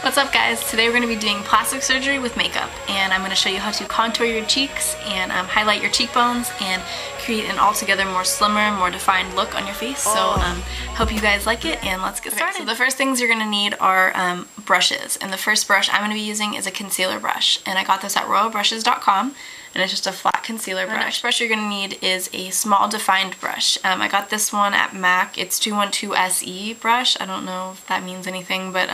What's up guys? Today we're going to be doing plastic surgery with makeup, and I'm going to show you how to contour your cheeks and highlight your cheekbones and create an altogether more slimmer, more defined look on your face. So hope you guys like it, and let's get started. So the first things you're going to need are brushes, and the first brush I'm going to be using is a concealer brush, and I got this at royalbrushes.com. And it's just a flat concealer brush. The next brush you're going to need is a small defined brush. I got this one at MAC. It's 212 SE brush. I don't know if that means anything, but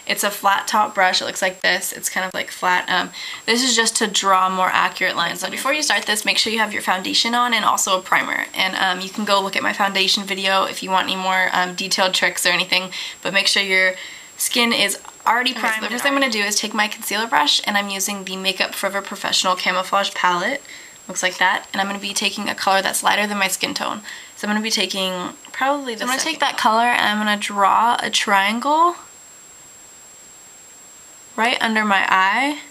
it's a flat top brush. It looks like this. It's kind of like flat. This is just to draw more accurate lines. So before you start this, make sure you have your foundation on and also a primer. And you can go look at my foundation video if you want any more detailed tricks or anything, but make sure your skin is already primed. So the first thing I'm going to do is take my concealer brush, and I'm using the Makeup Forever Professional Camouflage Palette. Looks like that. And I'm going to be taking a color that's lighter than my skin tone. So I'm going to be taking probably this. So I'm going to take that color and I'm going to draw a triangle right under my eye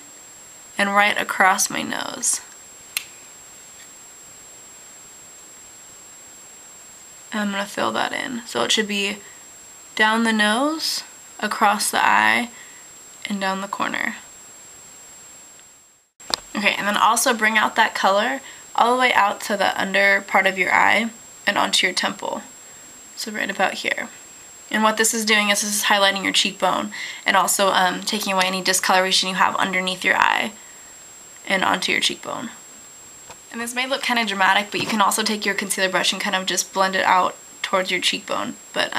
and right across my nose. And I'm going to fill that in. So it should be down the nose, across the eye, and down the corner. Okay, and then also bring out that color all the way out to the under part of your eye and onto your temple. So right about here. And what this is doing is this is highlighting your cheekbone and also taking away any discoloration you have underneath your eye and onto your cheekbone. And this may look kind of dramatic, but you can also take your concealer brush and kind of just blend it out towards your cheekbone, but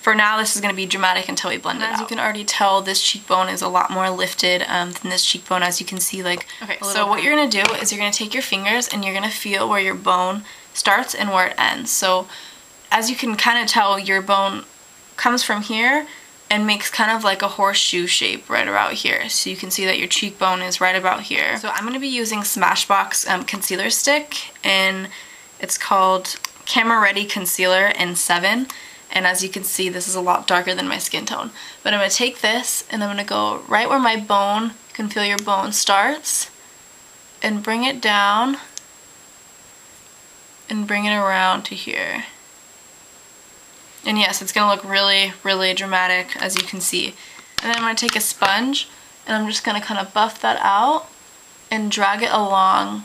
for now this is going to be dramatic until we blend it out. As you can already tell, this cheekbone is a lot more lifted than this cheekbone, as you can see. Okay, so what you're going to do is you're going to take your fingers and you're going to feel where your bone starts and where it ends. So as you can kind of tell, your bone comes from here and makes kind of like a horseshoe shape right about here. So you can see that your cheekbone is right about here. So I'm going to be using Smashbox concealer stick, and it's called Camera Ready Concealer in 7, and as you can see, this is a lot darker than my skin tone. But I'm going to take this and I'm going to go right where my bone, you can feel your bone starts, and bring it down and bring it around to here. And yes, it's going to look really, really dramatic, as you can see. And then I'm going to take a sponge and I'm just going to kind of buff that out and drag it along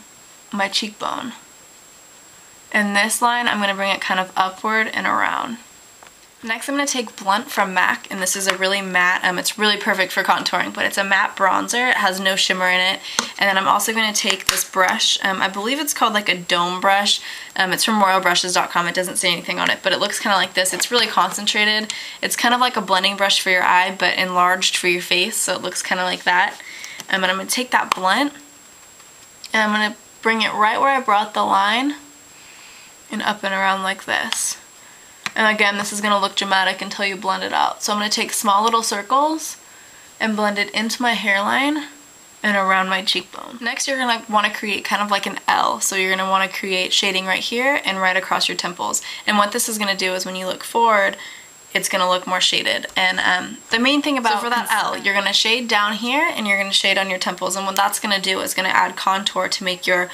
my cheekbone. And this line, I'm going to bring it kind of upward and around. Next, I'm going to take Blunt from MAC, and this is a really matte, it's really perfect for contouring, but it's a matte bronzer. It has no shimmer in it. And then I'm also going to take this brush. I believe it's called like a dome brush. It's from royalbrushes.com. It doesn't say anything on it, but it looks kind of like this. It's really concentrated. It's kind of like a blending brush for your eye, but enlarged for your face, so it looks kind of like that. And I'm going to take that Blunt, and I'm going to bring it right where I brought the line, and up and around like this. And again, this is going to look dramatic until you blend it out. So I'm going to take small little circles and blend it into my hairline and around my cheekbone. Next, you're going to want to create kind of like an L. So you're going to want to create shading right here and right across your temples. And what this is going to do is when you look forward, it's going to look more shaded. And the main thing about for that L, you're going to shade down here and you're going to shade on your temples. And what that's going to do is going to add contour to make your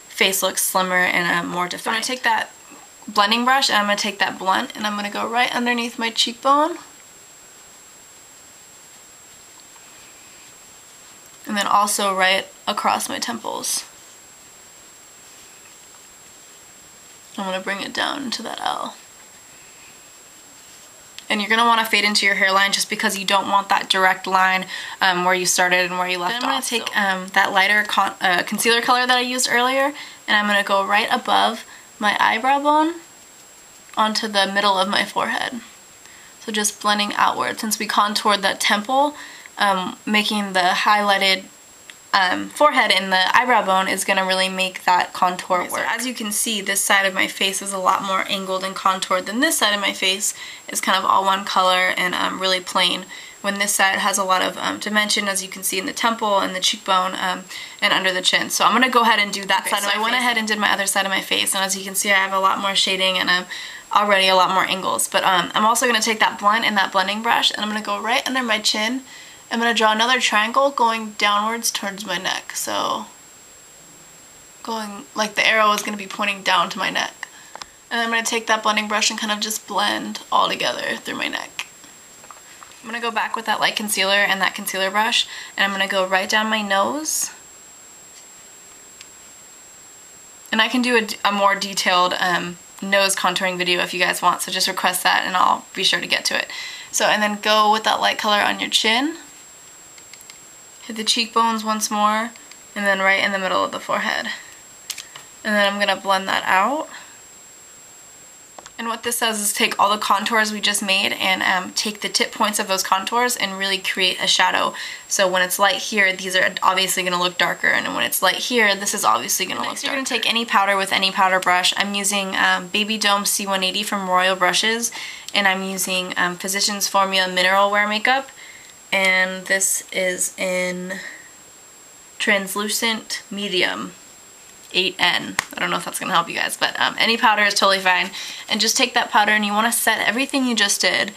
face looks slimmer and more defined. So I'm going to take that blending brush and I'm going to take that Blunt and I'm going to go right underneath my cheekbone. And then also right across my temples. I'm going to bring it down into that L. And you're going to want to fade into your hairline just because you don't want that direct line where you started and where you left off. I'm going to take that lighter concealer color that I used earlier, and I'm going to go right above my eyebrow bone onto the middle of my forehead. So just blending outward. Since we contoured that temple, making the highlighted forehead and the eyebrow bone is going to really make that contour work. So as you can see, this side of my face is a lot more angled and contoured than this side of my face is kind of all one color and really plain, when this side has a lot of dimension, as you can see in the temple and the cheekbone and under the chin. So I'm going to go ahead and do that side of my face. I went ahead and did my other side of my face, and as you can see, I have a lot more shading and already a lot more angles. But I'm also going to take that Blunt and that blending brush, and I'm going to go right under my chin. I'm going to draw another triangle going downwards towards my neck. So going like the arrow is going to be pointing down to my neck. And I'm going to take that blending brush and kind of just blend all together through my neck. I'm going to go back with that light concealer and that concealer brush, and I'm going to go right down my nose. And I can do a more detailed nose contouring video if you guys want, so just request that and I'll be sure to get to it. So, and then go with that light color on your chin. Hit the cheekbones once more, and then right in the middle of the forehead. And then I'm going to blend that out. And what this does is take all the contours we just made and take the tip points of those contours and really create a shadow. So when it's light here, these are obviously going to look darker, and when it's light here, this is obviously going to look darker. You're going to take any powder with any powder brush. I'm using Baby Dome C180 from Royal Brushes, and I'm using Physicians Formula Mineral Wear Makeup, and this is in Translucent Medium 8N. I don't know if that's going to help you guys, but any powder is totally fine. And just take that powder and you want to set everything you just did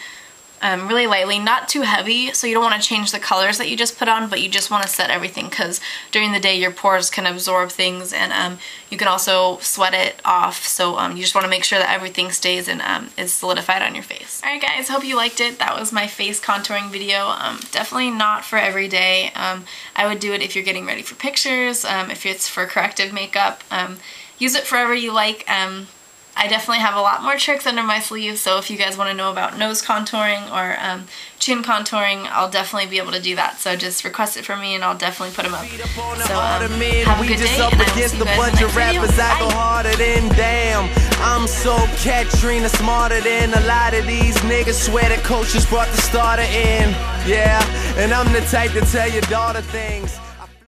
really lightly, not too heavy, so you don't want to change the colors that you just put on, but you just want to set everything because during the day your pores can absorb things, and you can also sweat it off, so you just want to make sure that everything stays and is solidified on your face. Alright guys, hope you liked it. That was my face contouring video. Definitely not for every day. I would do it if you're getting ready for pictures, if it's for corrective makeup. Use it for whatever you like. I definitely have a lot more tricks under my sleeve, so if you guys want to know about nose contouring or chin contouring, I'll definitely be able to do that. So just request it from me and I'll definitely put them up. So have a good day, and I will see you guys in the next video. Bye! I'm so Katrina, smarter than a lot of these niggas. Swear the coaches brought the starter in. Yeah, and I'm the type to tell your daughter things.